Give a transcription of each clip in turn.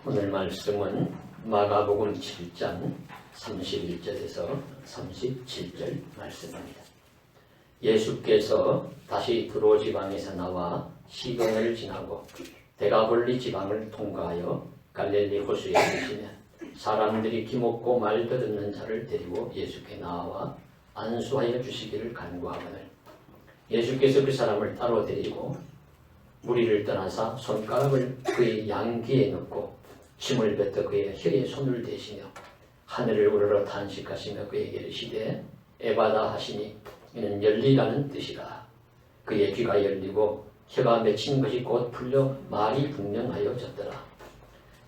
오늘 말씀은 마가복음 7장 31절에서 37절 말씀입니다. 예수께서 다시 두로 지방에서 나와 시돈을 지나고 데가볼리 지방을 통과하여 갈릴리 호수에 이르시면 사람들이 기먹고 말 더듬는 자를 데리고 예수께 나와 안수하여 주시기를 간구하거늘 예수께서 그 사람을 따로 데리고 무리를 떠나사 손가락을 그의 양귀에 넣고 침을 뱉어 그의 혀에 손을 대시며 하늘을 우러러 탄식하시며 그에게 이르시되 에바다 하시니 이는 열리라는 뜻이라. 그의 귀가 열리고 혀가 맺힌 것이 곧 풀려 말이 분명하여졌더라.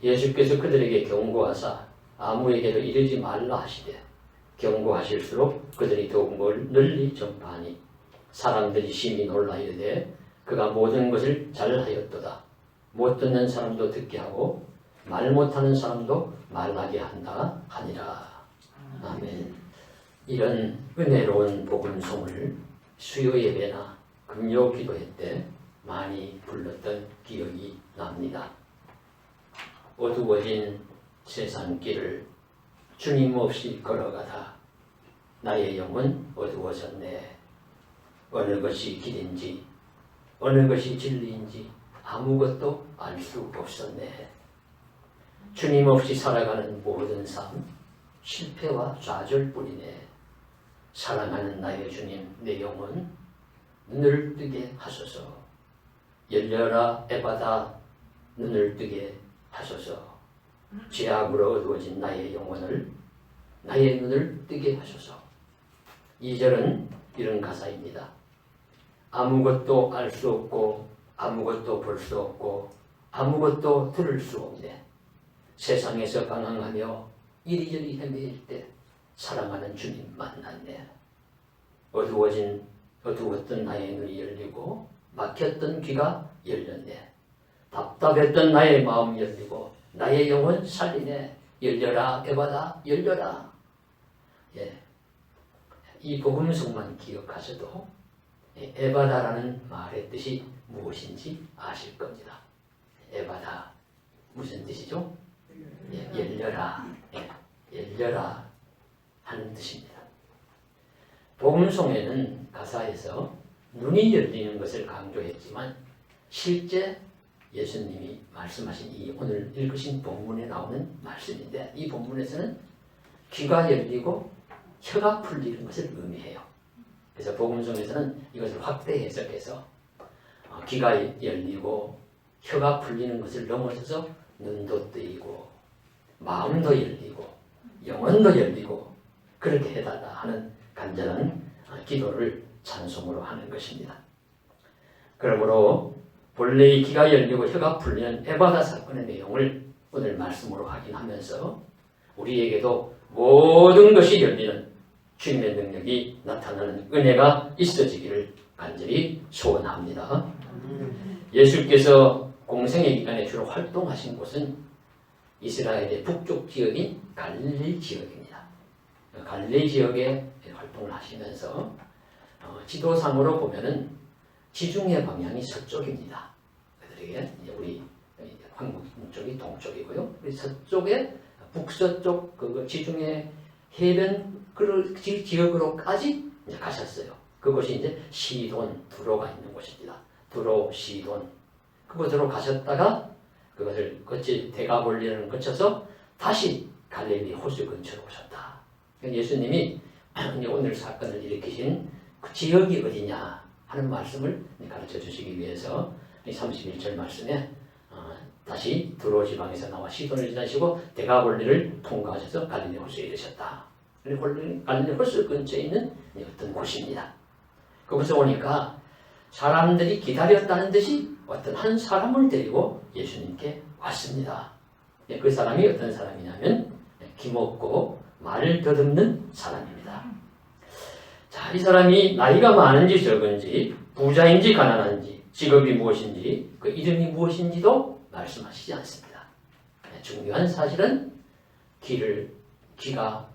예수께서 그들에게 경고하사 아무에게도 이르지 말라 하시되 경고하실수록 그들이 더욱 널리 전파하니 사람들이 심히 놀라 이르되 그가 모든 것을 잘하였도다. 못 듣는 사람도 듣게 하고 말 못하는 사람도 말하게 한다 하니라. 아멘. 이런 은혜로운 복음송을 수요 예배나 금요 기도회 때 많이 불렀던 기억이 납니다. 어두워진 세상길을 주님 없이 걸어가다 나의 영은 어두워졌네. 어느 것이 길인지 어느 것이 진리인지 아무것도 알 수 없었네. 주님 없이 살아가는 모든 삶 실패와 좌절뿐이네. 사랑하는 나의 주님, 내 영혼 눈을 뜨게 하소서. 열려라 에바다, 눈을 뜨게 하소서. 죄악으로 어두워진 나의 영혼을, 나의 눈을 뜨게 하소서. 2절은 이런 가사입니다. 아무것도 알 수 없고 아무것도 볼 수 없고 아무것도 들을 수 없네. 세상에서 방황하며 이리저리 헤매일 때 사랑하는 주님 만났네. 어두웠던 나의 눈이 열리고 막혔던 귀가 열렸네. 답답했던 나의 마음 열리고 나의 영혼 살리네. 열려라 에바다 열려라. 예. 이 복음성만 기억하셔도 에바다라는 말의 뜻이 무엇인지 아실 겁니다. 에바다 무슨 뜻이죠? 열려라, 열려라 하는 뜻입니다. 복음송에는 가사에서 눈이 열리는 것을 강조했지만 실제 예수님이 말씀하신 이 오늘 읽으신 본문에 나오는 말씀인데 이 본문에서는 귀가 열리고 혀가 풀리는 것을 의미해요. 그래서 복음송에서는 이것을 확대 해석해서 귀가 열리고 혀가 풀리는 것을 넘어서서 눈도 뜨이고 마음도 열리고 영혼도 열리고 그렇게 해달라 하는 간절한 기도를 찬송으로 하는 것입니다. 그러므로 본래의 귀가 열리고 혀가 풀리는 에바다 사건의 내용을 오늘 말씀으로 확인하면서 우리에게도 모든 것이 열리는 주님의 능력이 나타나는 은혜가 있어지기를 간절히 소원합니다. 예수께서 공생의 기간에 주로 활동하신 곳은 이스라엘의 북쪽 지역인 갈릴리 지역입니다. 갈릴리 지역에 활동을 하시면서 지도상으로 보면은 지중해 방향이 서쪽입니다. 그들에게 우리 한국 쪽이 동쪽이고요. 서쪽에 북서쪽 그 지중해 해변 그 지역으로까지 이제 가셨어요. 그곳이 이제 시돈 두로가 있는 곳입니다. 두로 시돈 그곳으로 가셨다가 그것을 거치 데가볼리를 거쳐서 다시 갈릴리 호수 근처로 오셨다. 예수님이 오늘 사건을 일으키신 그 지역이 어디냐 하는 말씀을 가르쳐 주시기 위해서 31절 말씀에 다시 두로 지방에서 나와 시돈을 지나시고 데가볼리를 통과하셔서 갈릴리 호수에 이르셨다. 갈릴리 호수 근처에 있는 어떤 곳입니다. 그곳에 오니까 사람들이 기다렸다는 듯이 어떤 한 사람을 데리고 예수님께 왔습니다. 그 사람이 어떤 사람이냐면 기먹고 말을 더듬는 사람입니다. 자, 이 사람이 나이가 많은지 적은지 부자인지 가난한지 직업이 무엇인지 그 이름이 무엇인지도 말씀하시지 않습니다. 중요한 사실은 귀가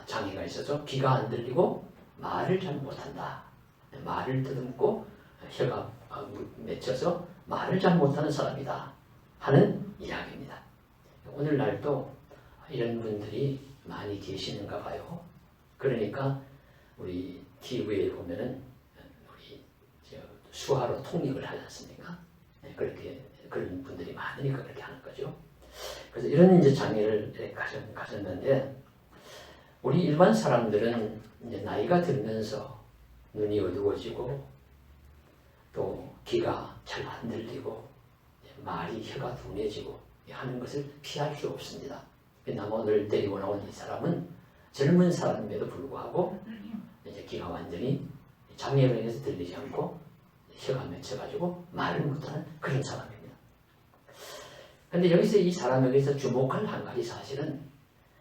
장애가 있어서 귀가 안 들리고 말을 잘 못한다. 말을 더듬고 혀가 맺혀서 말을 잘 못하는 사람이다 하는 이야기입니다. 오늘날도 이런 분들이 많이 계시는가 봐요. 그러니까 우리 TV에 보면은 우리 수화로 통역을 하지 않습니까? 그렇게 그런 분들이 많으니까 그렇게 하는 거죠. 그래서 이런 이제 장애를 가졌는데 우리 일반 사람들은 이제 나이가 들면서 눈이 어두워지고 또 귀가 잘 안 들리고 말이 혀가 둔해지고 하는 것을 피할 수 없습니다. 그나마 오늘 데리고 나온 이 사람은 젊은 사람임에도 불구하고 이제 귀가 완전히 장애로 인해서 들리지 않고 혀가 맺혀가지고 말을 못하는 그런 사람입니다. 그런데 여기서 이 사람에게서 주목할 한 가지 사실은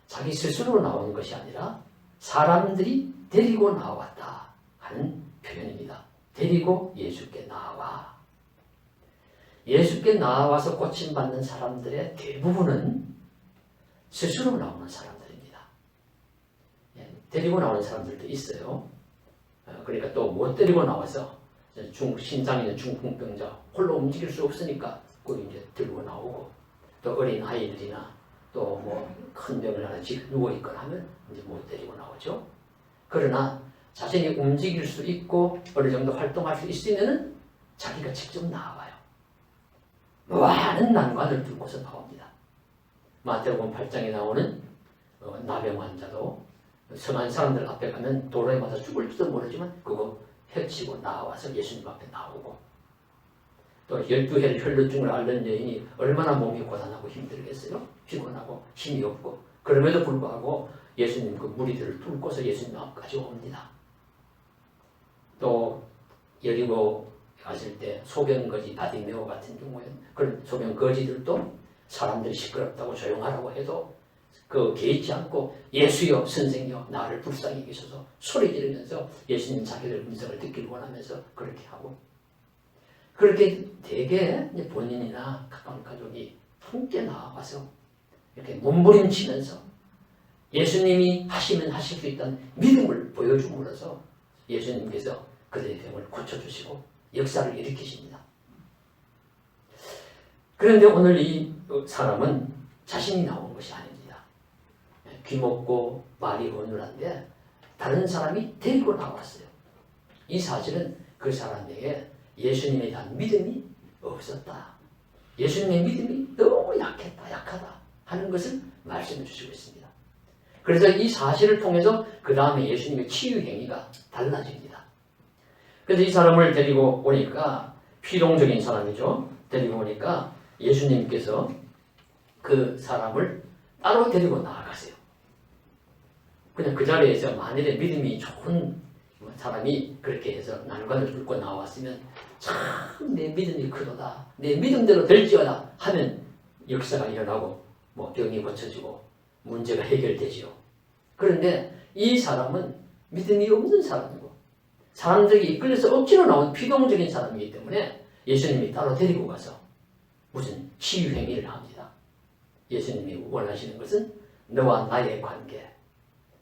자기 스스로 나오는 것이 아니라 사람들이 데리고 나왔다 하는 표현입니다. 데리고 예수께 나와. 예수께 나와서 고침받는 사람들의 대부분은 스스로 나오는 사람들입니다. 데리고 나오는 사람들도 있어요. 그러니까 또 못 데리고 나와서 신장 있는 중풍병자 홀로 움직일 수 없으니까 그 이제 들고 나오고 또 어린 아이들이나 또 뭐 큰 병을 하나 누워 있거나 하면 이제 못 데리고 나오죠. 그러나 자신이 움직일 수 있고 어느 정도 활동할 수 있으면은 자기가 직접 나와요. 많은 난관을 뚫고서 나옵니다. 마태복음 8장에 나오는 나병 환자도 성한 사람들 앞에 가면 도로에 맞아 죽을지도 모르지만 그거 헤치고 나와서 예수님 앞에 나오고 또 12해를 혈루증을 앓는 여인이 얼마나 몸이 고단하고 힘들겠어요? 피곤하고 힘이 없고 그럼에도 불구하고 예수님 그 무리들을 뚫고서 예수님 앞까지 옵니다. 또 여리고 갔을 때 소변거지 바디메오 같은 경우에 그런 소변거지들도 사람들이 시끄럽다고 조용하라고 해도 그 개의치 않고 예수여 선생여 나를 불쌍히 여기소서 소리 지르면서 예수님 자기들 음성을 듣기를 원하면서 그렇게 하고 그렇게 대개 본인이나 가까운 가족이 함께 나와서 이렇게 몸부림치면서 예수님이 하시면 하실 수 있다는 믿음을 보여줌으로써 예수님께서 그들의 병을 고쳐주시고 역사를 일으키십니다. 그런데 오늘 이 사람은 자신이 나온 것이 아닙니다. 귀먹고 말이 어눌한데 다른 사람이 데리고 나왔어요. 이 사실은 그 사람에게 예수님에 대한 믿음이 없었다. 예수님의 믿음이 너무 약하다 하는 것을 말씀해 주시고 있습니다. 그래서 이 사실을 통해서 그 다음에 예수님의 치유 행위가 달라집니다. 그래서 이 사람을 데리고 오니까 피동적인 사람이죠. 데리고 오니까 예수님께서 그 사람을 따로 데리고 나아가세요. 그냥 그 자리에서 만일에 믿음이 좋은 사람이 그렇게 해서 난관을 뚫고 나왔으면 참 내 믿음이 크도다. 내 믿음대로 될지어다 하면 역사가 일어나고 뭐 병이 고쳐지고 문제가 해결되지요. 그런데 이 사람은 믿음이 없는 사람이고 사람들이 이끌려서 억지로 나온 피동적인 사람이기 때문에 예수님이 따로 데리고 가서 무슨 치유 행위를 합니다. 예수님이 원하시는 것은 너와 나의 관계,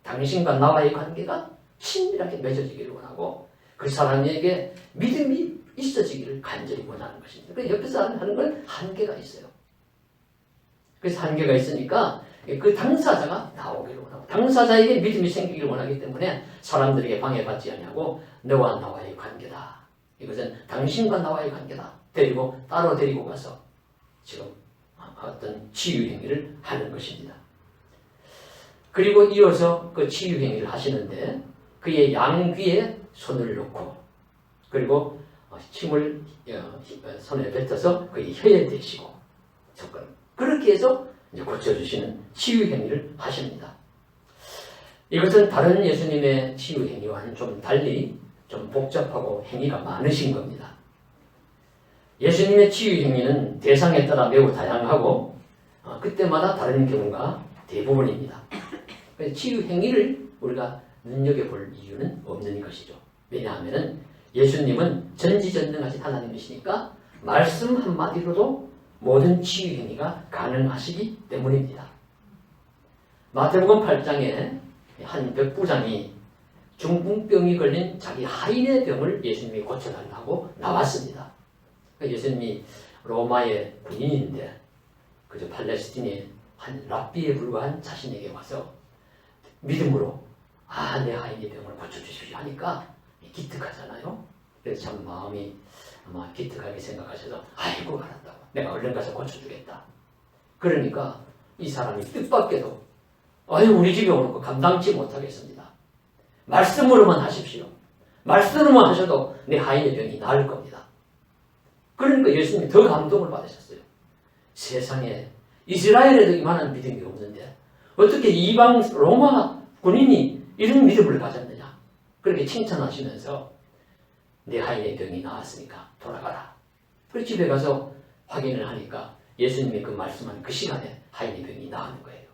당신과 나와의 관계가 친밀하게 맺어지기를 원하고 그 사람에게 믿음이 있어지기를 간절히 원하는 것입니다. 그래서 옆에서 하는 건 한계가 있어요. 그래서 한계가 있으니까 그 당사자가 나오기를 원하고 당사자에게 믿음이 생기기를 원하기 때문에 사람들에게 방해받지 않냐고 너와 나와의 관계다. 이것은 당신과 나와의 관계다. 따로 데리고 가서 지금 어떤 치유 행위를 하는 것입니다. 그리고 이어서 그 치유 행위를 하시는데 그의 양귀에 손을 놓고 그리고 침을 손에 뱉어서 그의 혀에 대시고 그렇게 해서 이제 고쳐주시는 치유 행위를 하십니다. 이것은 다른 예수님의 치유 행위와는 좀 달리 좀 복잡하고 행위가 많으신 겁니다. 예수님의 치유 행위는 대상에 따라 매우 다양하고 그때마다 다른 경우가 대부분입니다. 치유 행위를 우리가 눈여겨볼 이유는 없는 것이죠. 왜냐하면 예수님은 전지전능하신 하나님이시니까 말씀 한마디로도 모든 치유 행위가 가능하시기 때문입니다. 마태복음 8장에 한 백부장이 중풍병이 걸린 자기 하인의 병을 예수님이 고쳐달라고 나왔습니다. 예수님이 로마의 군인인데 그저 팔레스틴에 한 랍비에 불과한 자신에게 와서 믿음으로 내 하인의 병을 고쳐주십시오 하니까 기특하잖아요. 그래서 참 마음이 아마 기특하게 생각하셔서 아이고 알았다고 내가 얼른 가서 고쳐주겠다. 그러니까 이 사람이 뜻밖에도 우리 집에 오는 거 감당치 못하겠습니다. 말씀으로만 하십시오. 말씀으로만 하셔도 내 하인의 병이 나을 겁니다. 그러니까 예수님이 더 감동을 받으셨어요. 세상에 이스라엘에도 이만한 믿음이 없는데 어떻게 이방 로마 군인이 이런 믿음을 가졌느냐. 그렇게 칭찬하시면서 내 하인의 병이 나았으니까 돌아가라. 그 집에 가서 확인을 하니까 예수님이 그 말씀한 그 시간에 하인의 병이 나은 거예요.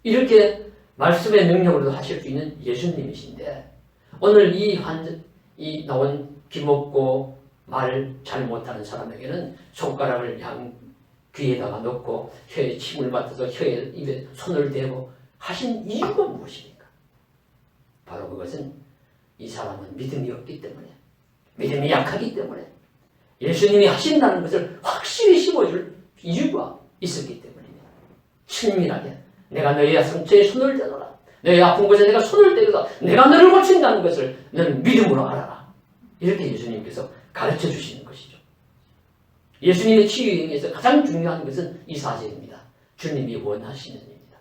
이렇게 말씀의 능력으로도 하실 수 있는 예수님이신데 오늘 이 나온 귀먹고 말 잘 못하는 사람에게는 손가락을 귀에다가 넣고 혀에 침을 맡아서 혀에 입에 손을 대고 하신 이유가 무엇입니까? 바로 그것은 이 사람은 믿음이 없기 때문에 믿음이 약하기 때문에 예수님이 하신다는 것을 확실히 심어줄 이유가 있었기 때문입니다. 친밀하게 내가 너의 상처에 손을 대노라. 너의 아픈 곳에 내가 손을 대고서 내가 너를 고친다는 것을 너는 믿음으로 알아라. 이렇게 예수님께서 가르쳐 주시는 것이죠. 예수님의 치유 행위에서 가장 중요한 것은 이 사실입니다. 주님이 원하시는 일입니다.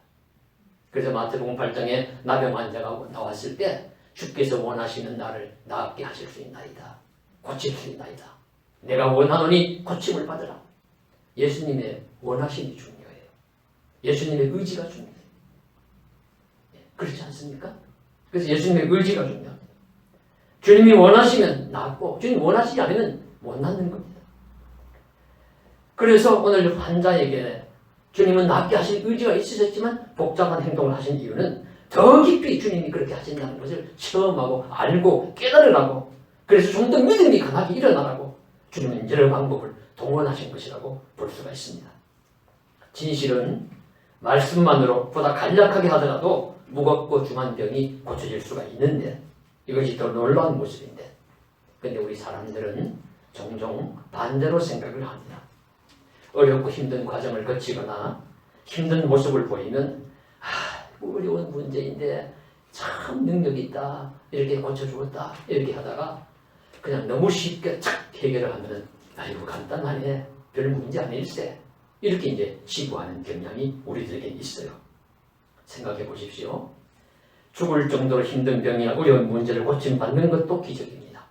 그래서 마태복음 8장에 나병 환자가 나왔을 때 주께서 원하시는 나를 낫게 하실 수 있나이다. 고칠 수 있나이다. 내가 원하노니 고침을 받으라. 예수님의 원하심이 중요해요. 예수님의 의지가 중요해요. 그렇지 않습니까? 그래서 예수님의 의지가 중요합니다. 주님이 원하시면 낫고 주님이 원하시지 않으면 못 낫는 겁니다. 그래서 오늘 환자에게 주님은 낫게 하실 의지가 있으셨지만 복잡한 행동을 하신 이유는 더 깊이 주님이 그렇게 하신다는 것을 체험하고 알고 깨달으라고, 그래서 좀 더 믿음이 강하게 일어나라고 주님은 여러 방법을 동원하신 것이라고 볼 수가 있습니다. 진실은 말씀만으로 보다 간략하게 하더라도 무겁고 중한 병이 고쳐질 수가 있는데 이것이 더 놀라운 모습인데, 그런데 우리 사람들은 종종 반대로 생각을 합니다. 어렵고 힘든 과정을 거치거나 힘든 모습을 보이면 어려운 문제인데 참 능력이 있다, 이렇게 고쳐주었다, 이렇게 하다가 그냥 너무 쉽게 착 해결을 하면 아이고 간단하네, 별 문제 아닐세, 이렇게 이제 시구하는 경향이 우리들에게 있어요. 생각해 보십시오. 죽을 정도로 힘든 병이나 어려운 문제를 고침받는 것도 기적입니다.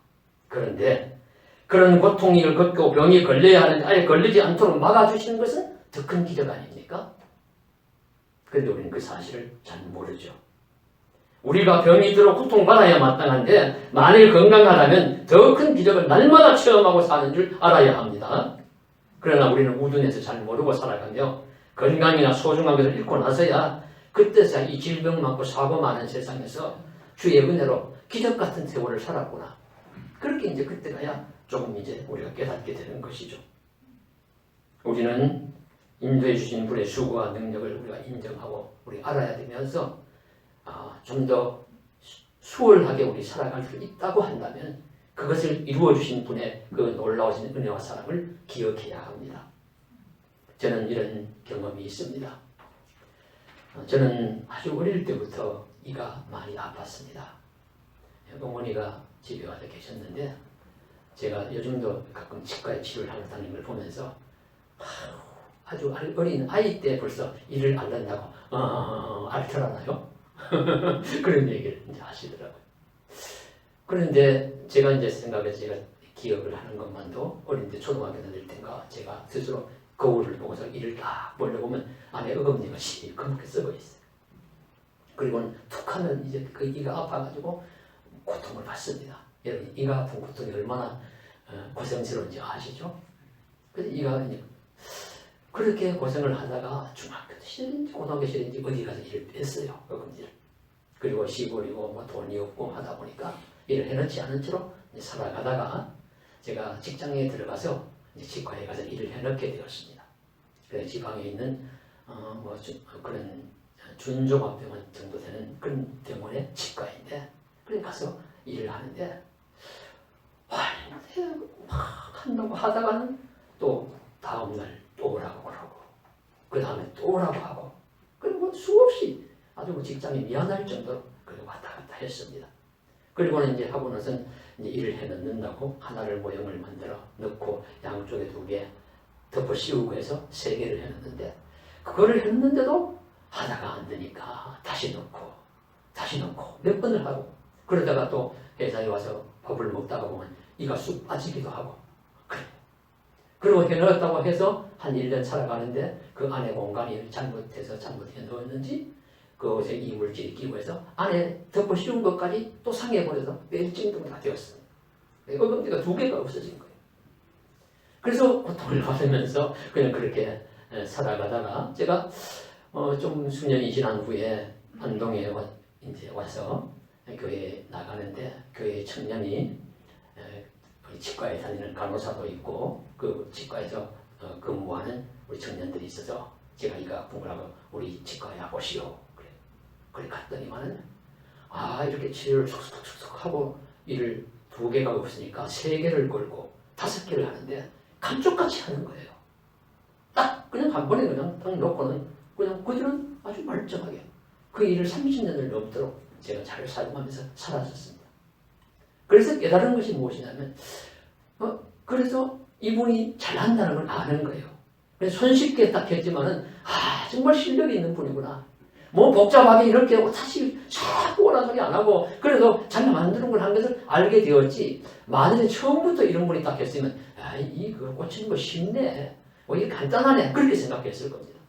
그런데 그런 고통을 겪고 병이 걸려야 하는데 아예 걸리지 않도록 막아주시는 것은 더 큰 기적 아닙니까? 그런데 우리는 그 사실을 잘 모르죠. 우리가 병이 들어 고통받아야 마땅한데 만일 건강하다면 더 큰 기적을 날마다 체험하고 사는 줄 알아야 합니다. 그러나 우리는 우둔해서 잘 모르고 살아가며 건강이나 소중한 것을 잃고 나서야 그때서야 이 질병 많고 사고 많은 세상에서 주의 은혜로 기적 같은 세월을 살았구나, 그렇게 이제 그때 가야 조금 이제 우리가 깨닫게 되는 것이죠. 우리는 인도해 주신 분의 수고와 능력을 우리가 인정하고 우리 알아야 되면서 좀 더 수월하게 우리 살아갈 수 있다고 한다면 그것을 이루어 주신 분의 그 놀라우신 은혜와 사랑을 기억해야 합니다. 저는 이런 경험이 있습니다. 저는 아주 어릴 때부터 이가 많이 아팠습니다. 어머니가 집에 와서 계셨는데 제가 요즘도 가끔 치과에 치료를 하러 다니는 걸 보면서 아주 어린 아이 때 벌써 이를 앓는다고 앓더라나요? 그런 얘기를 이제 하시더라고요. 그런데 제가 이제 생각해서 제가 기억을 하는 것만도 어린 때 초등학교 다닐 때인가 제가 스스로 거울을 보고서 이를 딱 벌려보면 안에 어금니가 시커멓게 썩어 있어요. 그리고는 툭 하면 이제 그 이가 아파가지고 고통을 받습니다. 여러분 이가 아픈 고통이 얼마나 고생스러운지 아시죠? 그래서 이가 이제 그렇게 고생을 하다가 중학교 시절인지 고등학교 시절인지 어디 가서 일을 뺐어요. 어금니를. 그리고 시골이고 뭐 돈이 없고 하다 보니까 일을 해놓지 않은 채로 살아가다가 제가 직장에 들어가서 이제 치과에 가서 일을 해놓게 되었습니다. 그래서 지방에 있는 그런 준종합병원 정도 되는 그런 병원의 치과인데 그래 가서 일을 하는데 막 한다고 하다가는 또 다음날 또 오라고 그러고 그 다음에 또 오라고 하고, 그리고 수없이 아주 직장이 미안할 정도로 그렇게 왔다 갔다 했습니다. 그리고는 이제 하고 나서는 이제 일을 해놓는다고 하나를 모형을 만들어 넣고 양쪽에 2개 덮어 씌우고 해서 3개를 해놨는데, 그거를 했는데도 하다가 안 되니까 다시 넣고 몇 번을 하고, 그러다가 또 회사에 와서 밥을 먹다가 보면 이가 쑥 빠지기도 하고, 그리고 해놓았다고 해서 한 1년 살아가는데 그 안에 공간이 잘못해 넣었는지 그것에 이물질이 끼고 해서 안에 덮어 씌운 것까지 또 상해버려서 멸진등이 되었습니다. 어금니가 2개가 없어진 거예요. 그래서 고통을 받으면서 그냥 그렇게 살아가다가 제가 좀 수년이 지난 후에 안동에 이제 와서 교회에 나가는데, 교회 청년이 치과에 다니는 간호사도 있고 그 치과에서 근무하는 우리 청년들이 있어서 제가 이가 아픈 거라고 우리 치과에 와보시오. 그래 갔더니만은 이렇게 치료를 쏙쏙쏙 하고 일을 2개가 없으니까 3개를 걸고 5개를 하는데 감쪽같이 하는 거예요. 딱 그냥 한 번에 그냥 딱 놓고는 그냥 그들은 아주 멀쩡하게 그 일을 30년을 넘도록 제가 잘 사용하면서 살았었습니다. 그래서 깨달은 것이 무엇이냐면 그래서 이분이 잘한다는 걸 아는 거예요. 그래서 손쉽게 딱 했지만은 정말 실력이 있는 분이구나. 뭐 복잡하게 이렇게 사실 자꾸 오라 소리 안 하고 그래도 잘 만드는 걸 한 것을 알게 되었지, 만약에 처음부터 이런 분이 딱 했으면 이거 고치는 거 쉽네, 이게 간단하네, 그렇게 생각했을 겁니다.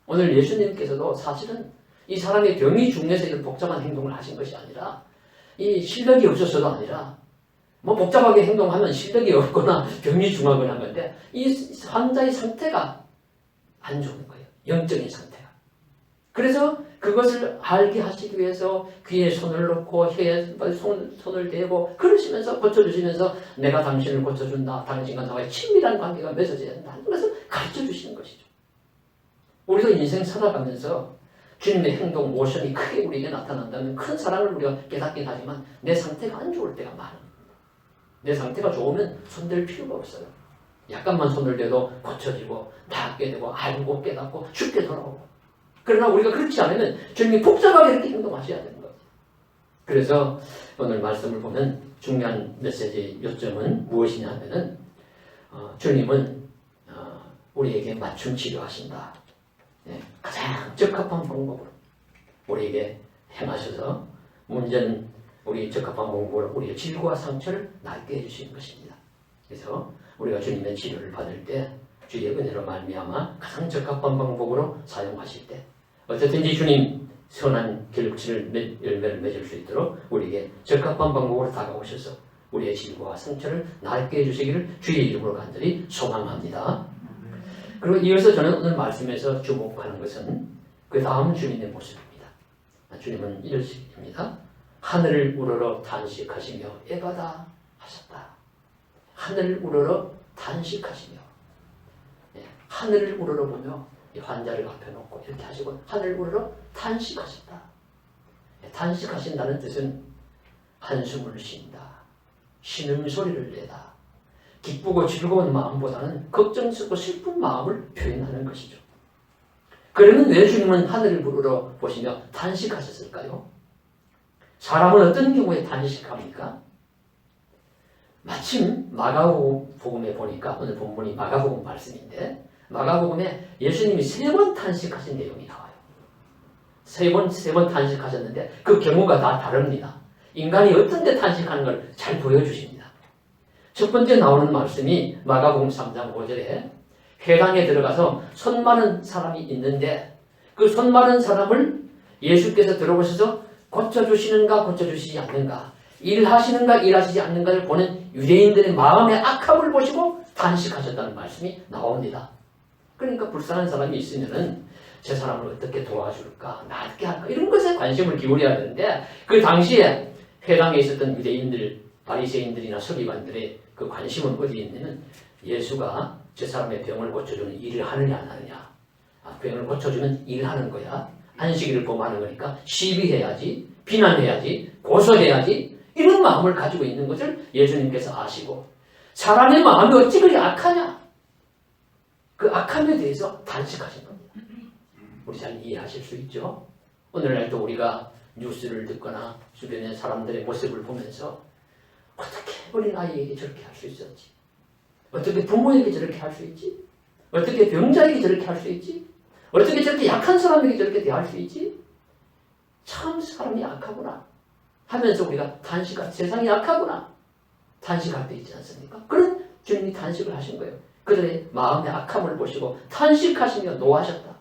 오늘 예수님께서도 사실은 이 사람의 병이 중해서 이런 복잡한 행동을 하신 것이 아니라, 이 실력이 없어서도 아니라, 뭐 복잡하게 행동하면 실력이 없거나 병이 중하거나 한 건데, 이 환자의 상태가 안 좋은 거예요. 영적인 상태가. 그래서 그것을 알게 하시기 위해서 귀에 손을 놓고 혀에 손을 대고 그러시면서 고쳐주시면서 내가 당신을 고쳐준다, 당신과 나와의 친밀한 관계가 맺어져야 한다, 그것을 가르쳐 주시는 것이죠. 우리도 인생 살아가면서 주님의 행동, 모션이 크게 우리에게 나타난다면 큰 사랑을 우리가 깨닫긴 하지만 내 상태가 안 좋을 때가 많아요. 내 상태가 좋으면 손댈 필요가 없어요. 약간만 손을 대도 고쳐지고 낫게 되고 알고 깨닫고 쉽게 돌아오고. 그러나 우리가 그렇지 않으면 주님이 복잡하게 이렇게 행동하셔야 되는 거죠. 그래서 오늘 말씀을 보면 중요한 메시지 요점은 무엇이냐 하면은 주님은 우리에게 맞춤 치료하신다. 가장 적합한 방법으로 우리에게 행하셔서 문제는 우리 적합한 방법으로 우리의 질고와 상처를 낫게 해주시는 것입니다. 그래서 우리가 주님의 치료를 받을 때 주의 은혜로 말미암아 가장 적합한 방법으로 사용하실 때 어쨌든지 주님 선한 결실을 열매를 맺을 수 있도록 우리에게 적합한 방법으로 다가오셔서 우리의 질고와 상처를 낫게 해주시기를 주의 이름으로 간절히 소망합니다. 그리고 이어서 저는 오늘 말씀에서 주목하는 것은 그 다음 주님의 모습입니다. 주님은 이러십니다. 하늘을 우러러 탄식하시며 애가다 하셨다. 하늘을 우러러 탄식하시며, 하늘을 우러러 보며 이 환자를 앞에 놓고 이렇게 하시고 하늘을 우러러 탄식하셨다. 탄식하신다는 뜻은 한숨을 쉰다, 신음소리를 내다, 기쁘고 즐거운 마음보다는 걱정스럽고 슬픈 마음을 표현하는 것이죠. 그러면 왜 주님은 하늘을 우러러 보시며 탄식하셨을까요? 사람은 어떤 경우에 탄식합니까? 마침 마가복음에 보니까, 오늘 본문이 마가복음 말씀인데 마가복음에 예수님이 3번 탄식하신 내용이 나와요. 세 번 탄식하셨는데 그 경우가 다 다릅니다. 인간이 어떤 데 탄식하는 걸 잘 보여주십니다. 첫 번째 나오는 말씀이 마가복음 3장 5절에 회당에 들어가서 손 마른 사람이 있는데 그 손 마른 사람을 예수께서 들어보셔서 고쳐주시는가 고쳐주시지 않는가, 일하시는가 일하시지 않는가를 보는 유대인들의 마음의 악함을 보시고 탄식하셨다는 말씀이 나옵니다. 그러니까 불쌍한 사람이 있으면은 저 사람을 어떻게 도와줄까, 낫게 할까, 이런 것에 관심을 기울여야 되는데 그 당시에 회당에 있었던 유대인들, 바리새인들이나 서기관들의 그 관심은 어디에 있냐면 예수가 저 사람의 병을 고쳐주는 일을 하느냐 안 하느냐. 병을 고쳐주면 일하는 거야. 안식일을 범하는 거니까 시비해야지, 비난해야지, 고소해야지, 이런 마음을 가지고 있는 것을 예수님께서 아시고 사람의 마음이 어찌 그리 악하냐, 그 그 악함에 대해서 단식하신 겁니다. 우리 잘 이해하실 수 있죠? 오늘날도 우리가 뉴스를 듣거나 주변의 사람들의 모습을 보면서 어떻게 어린아이에게 저렇게 할 수 있었지? 어떻게 부모에게 저렇게 할 수 있지? 어떻게 병자에게 저렇게 할 수 있지? 어떻게 저렇게 약한 사람에게 저렇게 대할 수 있지? 참 사람이 약하구나 하면서 우리가 단식할, 세상이 약하구나 단식할 때 있지 않습니까? 그런 주님이 단식을 하신 거예요. 그들의 마음의 악함을 보시고 탄식하시며 노하셨다.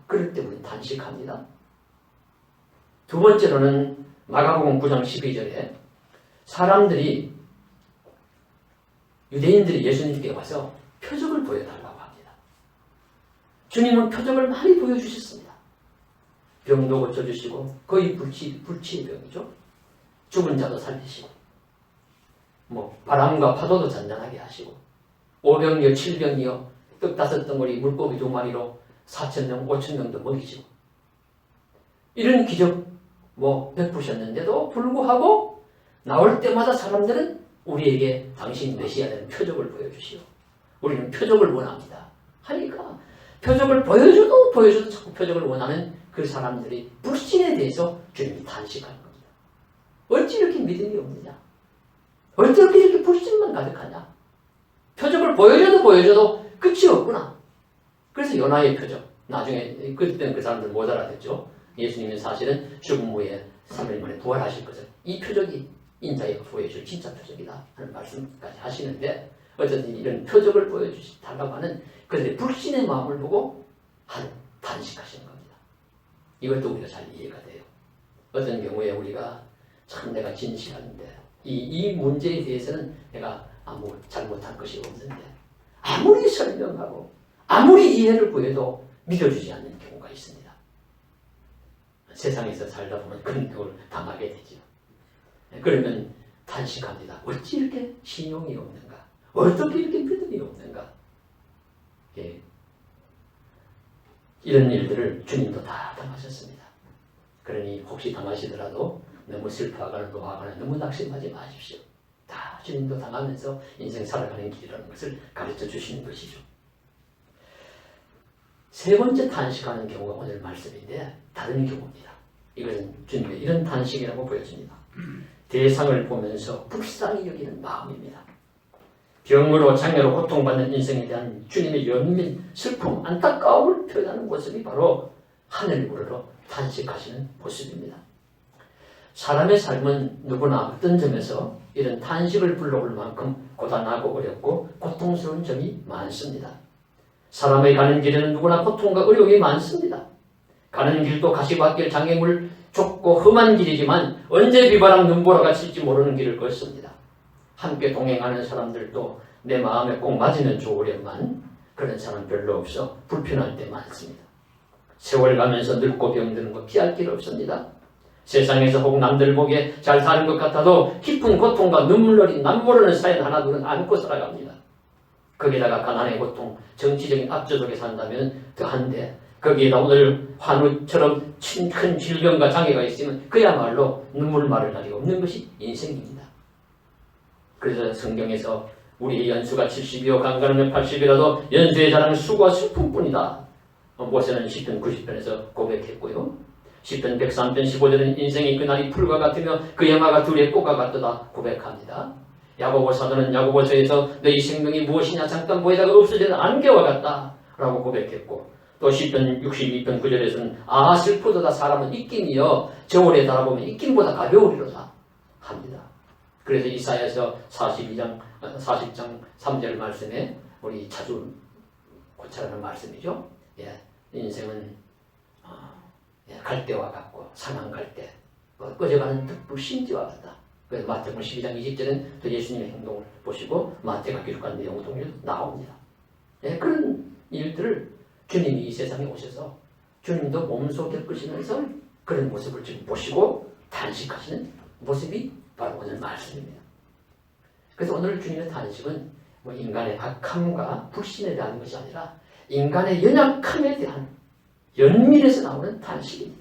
그럴 때 우리는 단식합니다. 두 번째로는 마가복음 9장 12절에 사람들이 유대인들이 예수님께 와서 표적을 보여달라고 합니다. 주님은 표적을 많이 보여주셨습니다. 병도 고쳐주시고 거의 불치의 병이죠. 죽은 자도 살리시고 바람과 파도도 잔잔하게 하시고 오병이어 칠병이어 떡 5덩어리 물고기 2마리로 4,000명 5,000명도 먹이시고 이런 기적 베푸셨는데도 불구하고 나올 때마다 사람들은 우리에게 당신 메시아라는 표적을 보여주시오. 우리는 표적을 원합니다. 하니까 표적을 보여줘도 자꾸 표적을 원하는 그 사람들이 불신에 대해서 주님이 단식하는 겁니다. 어찌 이렇게 믿음이 없느냐? 어찌 이렇게 불신만 가득하냐? 표적을 보여줘도 끝이 없구나. 그래서 요나의 표적. 나중에 그때는 그 사람들 못 알아듣죠. 예수님은 사실은 죽음 후에 3일 만에 부활하실 것을 이 표적이 인자에게 보여줄 진짜 표적이다 하는 말씀까지 하시는데 어쨌든 이런 표적을 보여주시달라고 하는 그들의 불신의 마음을 보고 단식하시는 겁니다. 이것도 우리가 잘 이해가 돼요. 어떤 경우에 우리가 참 내가 진실한데 이 문제에 대해서는 내가 아무 잘못한 것이 없는데 아무리 설명하고 아무리 이해를 구해도 믿어주지 않는 경우가 있습니다. 세상에서 살다 보면 그런 경우를 당하게 되죠. 그러면 단식합니다. 어찌 이렇게 신용이 없는가? 어떻게 이렇게 믿음이 없는가? 이런 일들을 주님도 다 당하셨습니다. 그러니 혹시 당하시더라도 너무 슬퍼하거나 노하거나 너무 낙심하지 마십시오. 다 주님도 당하면서 인생 살아가는 길이라는 것을 가르쳐 주시는 것이죠. 세 번째 단식하는 경우가 오늘 말씀인데 다른 경우입니다. 이것은 주님의 이런 단식이라고 보여집니다. 대상을 보면서 불쌍히 여기는 마음입니다. 병으로 장애로 고통받는 인생에 대한 주님의 연민, 슬픔, 안타까움을 표현하는 모습이 바로 하늘 우러러 탄식하시는 모습입니다. 사람의 삶은 누구나 어떤 점에서 이런 탄식을 불러올 만큼 고단하고 어렵고 고통스러운 점이 많습니다. 사람의 가는 길에는 누구나 고통과 어려움이 많습니다. 가는 길도 가시밭길 장애물 좁고 험한 길이지만 언제 비바람 눈보라가 칠지 모르는 길을 걷습니다. 함께 동행하는 사람들도 내 마음에 꼭 맞으면 좋으련만 그런 사람 별로 없어 불편할 때 많습니다. 세월 가면서 늙고 병드는 거 피할 길 없습니다. 세상에서 혹 남들 보기에 잘 사는 것 같아도 깊은 고통과 눈물 어린 남모르는 사연 하나둘은 안고 살아갑니다. 거기다가 가난의 고통, 정치적인 압조적에 산다면 더한데 거기에다 오늘 환우처럼 큰 질병과 장애가 있으면 그야말로 눈물 마를 날이 없는 것이 인생입니다. 그래서 성경에서 우리의 연수가 70이요 강간하면 80이라도 연수의 자랑은 수고와 슬픔뿐이다. 모세는 시편 90편에서 고백했고요. 시편 103편 15절은 인생의 그날이 풀과 같으며 그 해마가 둘의 꽃과 같도다 고백합니다. 야고보 사도는 야고보서에서 너희 생명이 무엇이냐 잠깐 보이다가 없어지는 안개와 같다 라고 고백했고 또 시편 62편 9절에서는 슬프도다 사람은 입김이여 저울에 달아보면 입김보다 가벼우리로다 합니다. 그래서 이사야서 40장 3절 말씀에 우리 자주 고찰하는 말씀이죠. 인생은 갈대와 같고 산한 갈대 꺼져가는 득불 심지와 같다. 그래서 마태복음 12장 20절은 또 예수님의 행동을 보시고 마태가 기록한 내용도 나옵니다. 그런 일들을 주님이 이 세상에 오셔서 주님도 몸소 겪으시면서 그런 모습을 지금 보시고 단식하시는 모습이 바로 오늘 말씀입니다. 그래서 오늘 주님의 단식은 인간의 악함과 불신에 대한 것이 아니라 인간의 연약함에 대한 연민에서 나오는 단식입니다.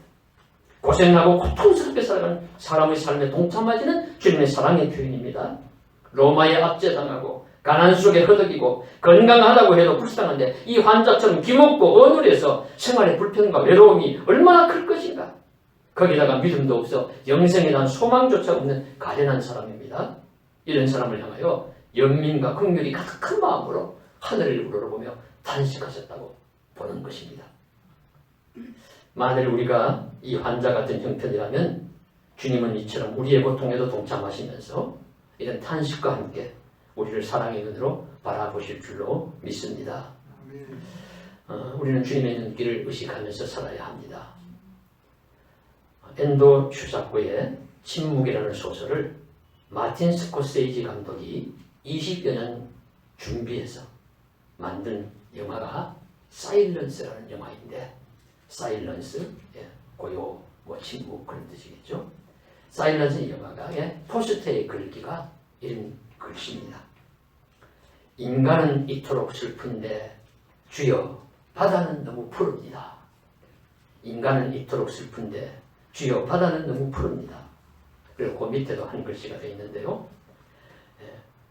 고생하고 고통스럽게 살아가는 사람의 삶에 동참하지는 주님의 사랑의 표현입니다. 로마에 압제당하고 가난 속에 허덕이고 건강하다고 해도 불쌍한데 이 환자처럼 기먹고 어눌해서 생활의 불편과 외로움이 얼마나 클 것인가. 거기다가 믿음도 없어 영생에 대한 소망조차 없는 가련한 사람입니다. 이런 사람을 향하여 연민과 긍휼이 가득한 마음으로 하늘을 우러러보며 탄식하셨다고 보는 것입니다. 만일 우리가 이 환자 같은 형편이라면 주님은 이처럼 우리의 고통에도 동참하시면서 이런 탄식과 함께 우리를 사랑의 눈으로 바라보실 줄로 믿습니다. 우리는 주님의 눈길을 의식하면서 살아야 합니다. 엔도 슈사코의 침묵이라는 소설을 마틴 스코세이지 감독이 20여 년 준비해서 만든 영화가 사일런스라는 영화인데, 사일런스, 고요, 침묵 그런 뜻이겠죠. 사일런스 영화가 포스트에 글귀가 이런 글씨입니다. 인간은 이토록 슬픈데 주여 바다는 너무 푸릅니다. 인간은 이토록 슬픈데 주여 바다는 너무 푸릅니다. 그리고 그 밑에도 한 글씨가 되어 있는데요.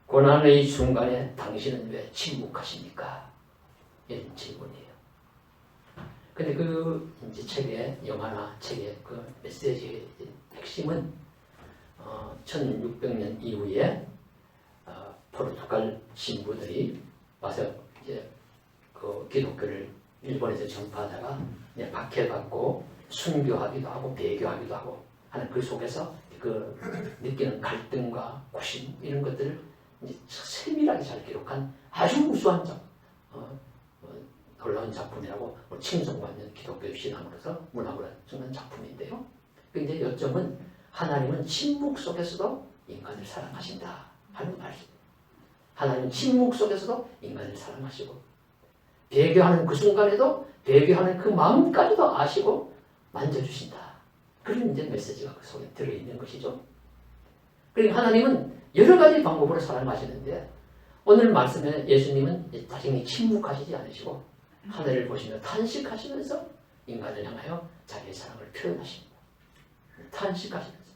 고난의 순간에 당신은 왜 침묵하십니까? 이런 질문이에요. 근데 그 이제 책의 영화나 책의 그 메시지의 핵심은 1600년 이후에 포르투갈 신부들이 와서 이제 그 기독교를 일본에서 전파하다가 박해받고 순교하기도 하고 배교하기도 하고 하는 그 속에서 그 느끼는 갈등과 고심 이런 것들을 이제 세밀하게 잘 기록한 아주 우수한 놀라운 작품이라고 칭송받는 기독교 신앙으로서 문학으로 쓰는 작품인데요. 근데 요점은 하나님은 침묵 속에서도 인간을 사랑하신다 하는 말씀. 하나님은 침묵 속에서도 인간을 사랑하시고 배교하는 그 순간에도 배교하는 그 마음까지도 아시고 만져주신다. 그런 이제 메시지가 그 속에 들어있는 것이죠. 그러니까 하나님은 여러 가지 방법으로 사랑하시는데 오늘 말씀에 예수님은 자신이 침묵하시지 않으시고 하늘을 보시며 탄식하시면서 인간을 향하여 자기의 사랑을 표현하십니다. 탄식하시면서.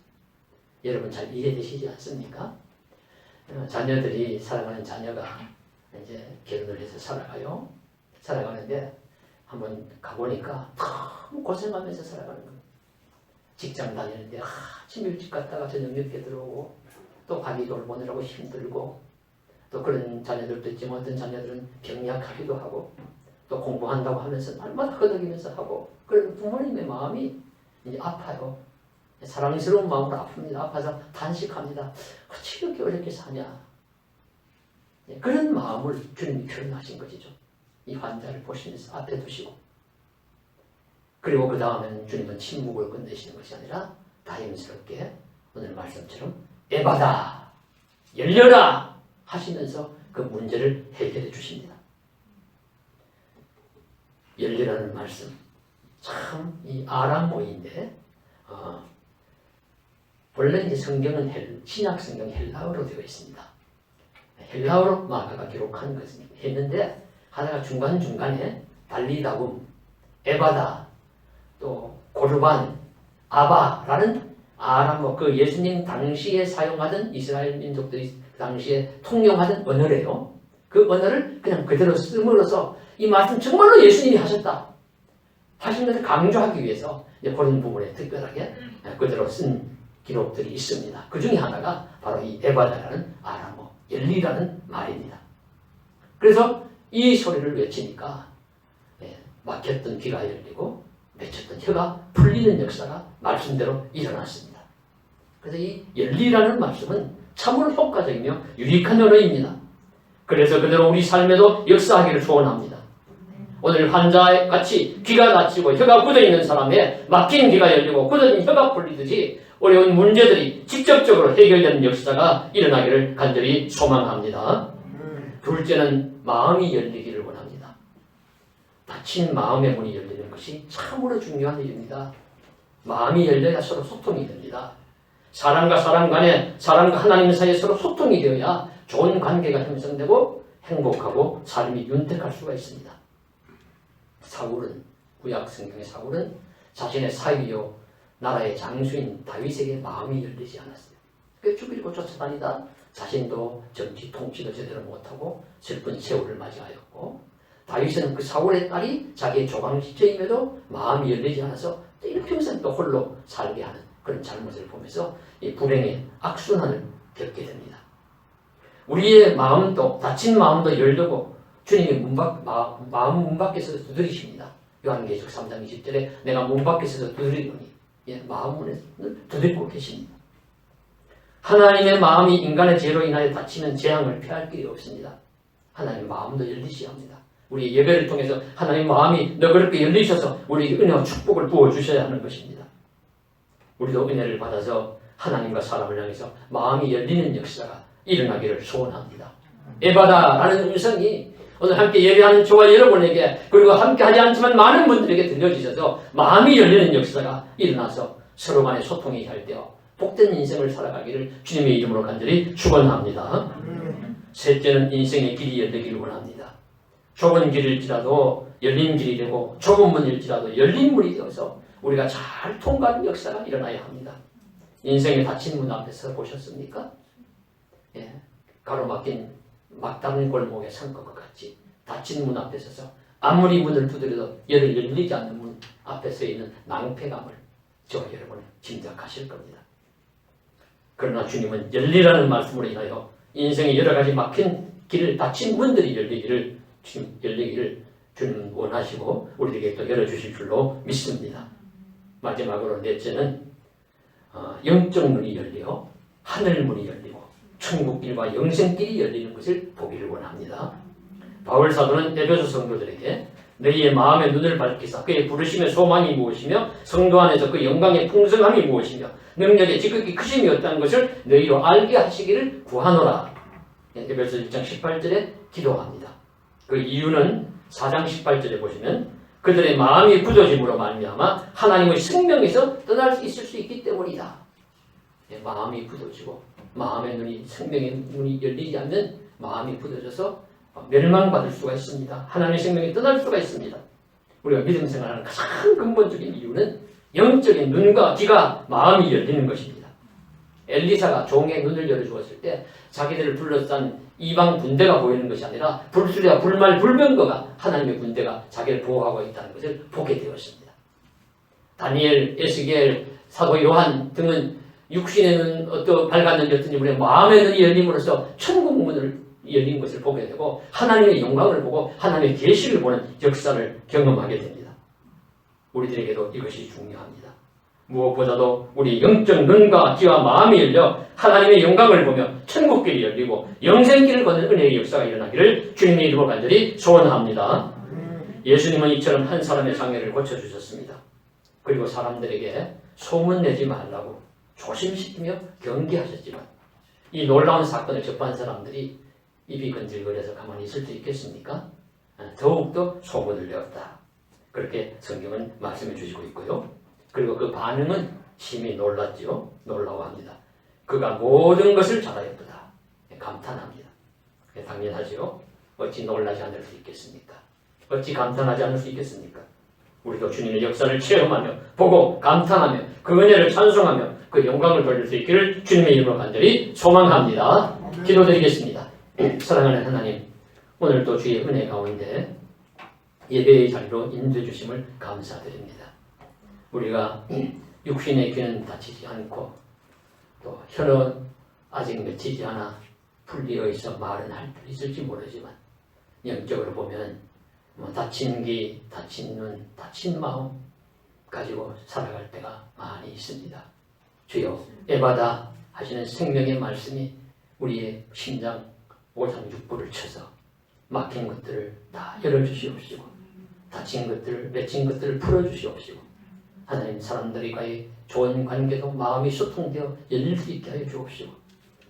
여러분 잘 이해되시지 않습니까? 자녀들이 사랑하는 자녀가 이제 결혼을 해서 살아가는데 한번 가보니까 너무 고생하면서 살아가는 거예요. 직장 다니는데 아침 일찍 갔다가 저녁 늦게 들어오고 또 가기 돌보느라고 힘들고 또 그런 자녀들도 있지만 어떤 자녀들은 병약하기도 하고 또 공부한다고 하면서 날마다 허덕이면서 하고 그런 부모님의 마음이 이제 아파요. 사랑스러운 마음으로 아픕니다. 아파서 단식합니다. 어찌 이렇게 어렵게 사냐. 그런 마음을 주님이 표현하신 것이죠. 이 환자를 보시면서 앞에 두시고 그리고 그 다음에는 주님은 침묵을 끝내시는 것이 아니라 다임스럽게 오늘 말씀처럼 에바다 열려라 하시면서 그 문제를 해결해 주십니다. 열리라는 말씀 참 이 아람어인데 원래 이제 성경은 신약 성경 헬라어로 되어 있습니다. 헬라어로 마가가 기록한 것을 했는데 하다가 중간중간에 달리다움, 에바다, 또 고르반, 아바라는 아람어 그 예수님 당시에 사용하던 이스라엘 민족들이 당시에 통용하던 언어래요. 그 언어를 그냥 그대로 씀으로써 이 말씀 정말로 예수님이 하셨다 하신 것을 강조하기 위해서 그런 부분에 특별하게 그대로 쓴 기록들이 있습니다. 그 중에 하나가 바로 이 에바다라는 아람어, 열리라는 말입니다. 그래서 이 소리를 외치니까 막혔던 귀가 열리고 맺혔던 혀가 풀리는 역사가 말씀대로 일어났습니다. 그래서 이 열리라는 말씀은 참으로 효과적이며 유익한 언어입니다. 그래서 그대로 우리 삶에도 역사하기를 소원합니다. 오늘 환자같이 귀가 닫히고 혀가 굳어있는 사람의 막힌 귀가 열리고 굳어진 혀가 풀리듯이 어려운 문제들이 직접적으로 해결되는 역사가 일어나기를 간절히 소망합니다. 둘째는 마음이 열리기를 원합니다. 닫힌 마음의 문이 열리는 것이 참으로 중요한 일입니다. 마음이 열려야 서로 소통이 됩니다. 사람과 사람 간에 사람과 하나님 사이에 서로 소통이 되어야 좋은 관계가 형성되고 행복하고 삶이 윤택할 수가 있습니다. 사울은 구약 성경의 사울은 자신의 사위요 나라의 장수인 다윗에게 마음이 열리지 않았어요. 죽이고 쫓아다니다 자신도 정치 통치도 제대로 못하고 슬픈 세월을 맞이하였고, 다윗은 그 사울의 딸이 자기의 조방지체임에도 마음이 열리지 않아서 일평생 또 홀로 살게 하는 그런 잘못을 보면서 이 불행의 악순환을 겪게 됩니다. 우리의 마음도, 다친 마음도 열려고 주님이 마음 문 밖에서 두드리십니다. 요한계시록 3장 20절에 내가 문 밖에서 두드리노니, 마음 문을 두드리고 계십니다. 하나님의 마음이 인간의 죄로 인하여 다치는 재앙을 피할 길이 없습니다. 하나님의 마음도 열리셔야 합니다. 우리 예배를 통해서 하나님의 마음이 너그럽게 열리셔서 우리에게 은혜와 축복을 부어주셔야 하는 것입니다. 우리도 은혜를 받아서 하나님과 사람을 향해서 마음이 열리는 역사가 일어나기를 소원합니다. 에바다라는 음성이 오늘 함께 예배하는 저와 여러분에게, 그리고 함께 하지 않지만 많은 분들에게 들려주셔서 마음이 열리는 역사가 일어나서 서로 간의 소통이 잘 되어 복된 인생을 살아가기를 주님의 이름으로 간절히 축원합니다. 셋째는 인생의 길이 열리기를 원합니다. 좁은 길일지라도 열린 길이 되고, 좁은 문일지라도 열린 문이 되어서 우리가 잘 통과하는 역사가 일어나야 합니다. 인생의 닫힌 문 앞에서 보셨습니까? 가로막힌 막다른 골목에 선 것과 같이 닫힌 문 앞에 서서 아무리 문을 두드려도 열리지 않는 문 앞에 서 있는 낭패감을 저와 여러분은 짐작하실 겁니다. 그러나 주님은 열리라는 말씀으로 인하여 인생의 여러 가지 막힌 길을, 닫힌 문들이 열리기를 주님 원하시고 우리에게 또 열어주실 줄로 믿습니다. 마지막으로 넷째는 영적 문이 열려 하늘 문이 열리고 천국길과 영생길이 열리는 것을 보기를 원합니다. 바울 사도는 에베소 성도들에게 너희의 마음의 눈을 밝히사 그의 부르심의 소망이 무엇이며 성도 안에서 그 영광의 풍성함이 무엇이며 능력의 지극히 크심이 없다는 것을 너희로 알게 하시기를 구하노라. 에베소 1장 18절에 기도합니다. 그 이유는 4장 18절에 보시면 그들의 마음이 굳어짐으로 말미암아 하나님의 생명에서 떠날 수 있을 수 있기 때문이다. 마음이 굳어지고 마음의 눈이, 생명의 눈이 열리지 않는 마음이 굳어져서 멸망받을 수가 있습니다. 하나님의 생명이 떠날 수가 있습니다. 우리가 믿음 생활하는 가장 근본적인 이유는 영적인 눈과 귀가, 마음이 열리는 것입니다. 엘리사가 종의 눈을 열어주었을 때 자기들을 둘러싼 이방 군대가 보이는 것이 아니라 불수리와 불말, 불병거가 하나님의 군대가 자기를 보호하고 있다는 것을 보게 되었습니다. 다니엘, 에스겔, 사도 요한 등은 육신의 눈 어떤 밝았는지 어떤지 우리의 마음의 눈이 열림으로써 천국 문을 열린 것을 보게 되고 하나님의 영광을 보고 하나님의 계시를 보는 역사를 경험하게 됩니다. 우리들에게도 이것이 중요합니다. 무엇보다도 우리 영적 눈과 귀와 마음이 열려 하나님의 영광을 보며 천국길이 열리고 영생길을 걷는 은혜의 역사가 일어나기를 주님의 이름으로 간절히 소원합니다. 예수님은 이처럼 한 사람의 장애를 고쳐주셨습니다. 그리고 사람들에게 소문내지 말라고 조심시키며 경계하셨지만 이 놀라운 사건을 접한 사람들이 입이 건질거려서 가만히 있을 수 있겠습니까? 더욱더 소문을 내었다. 그렇게 성경은 말씀해 주시고 있고요. 그리고 그 반응은 심히 놀랐지요. 놀라워합니다. 그가 모든 것을 잘하였도다. 감탄합니다. 당연하지요. 어찌 놀라지 않을 수 있겠습니까? 어찌 감탄하지 않을 수 있겠습니까? 우리도 주님의 역사를 체험하며 보고 감탄하며 그 은혜를 찬송하며 그 영광을 돌릴 수 있기를 주님의 이름으로 간절히 소망합니다. 기도드리겠습니다. 사랑하는 하나님, 오늘도 주의 은혜 가운데 예배의 자리로 인도해 주심을 감사드립니다. 우리가 육신의 귀는 다치지 않고 또 혀는 아직 맺히지 않아 풀리어 있어 말은 할 수 있을지 모르지만 영적으로 보면 다친 귀, 다친 눈, 다친 마음 가지고 살아갈 때가 많이 있습니다. 주여, 에바다 하시는 생명의 말씀이 우리의 심장 오장육부를 쳐서 막힌 것들을 다 열어주시옵시고 다친 것들을, 맺힌 것들을 풀어주시옵시고 하나님, 사람들과의 좋은 관계도 마음이 소통되어 열릴 수 있게 하여 주옵시고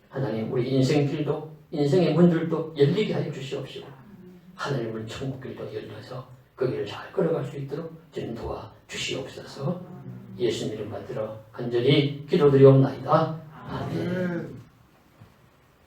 하나님, 우리 인생길도 인생의 문들도 열리게 하여 주시옵시고 하늘 문 천국길도 열려서 그 길을 잘 걸어갈 수 있도록 주님 도와 주시옵소서. 예수님 이름 받들어 간절히 기도드리옵나이다. 아멘.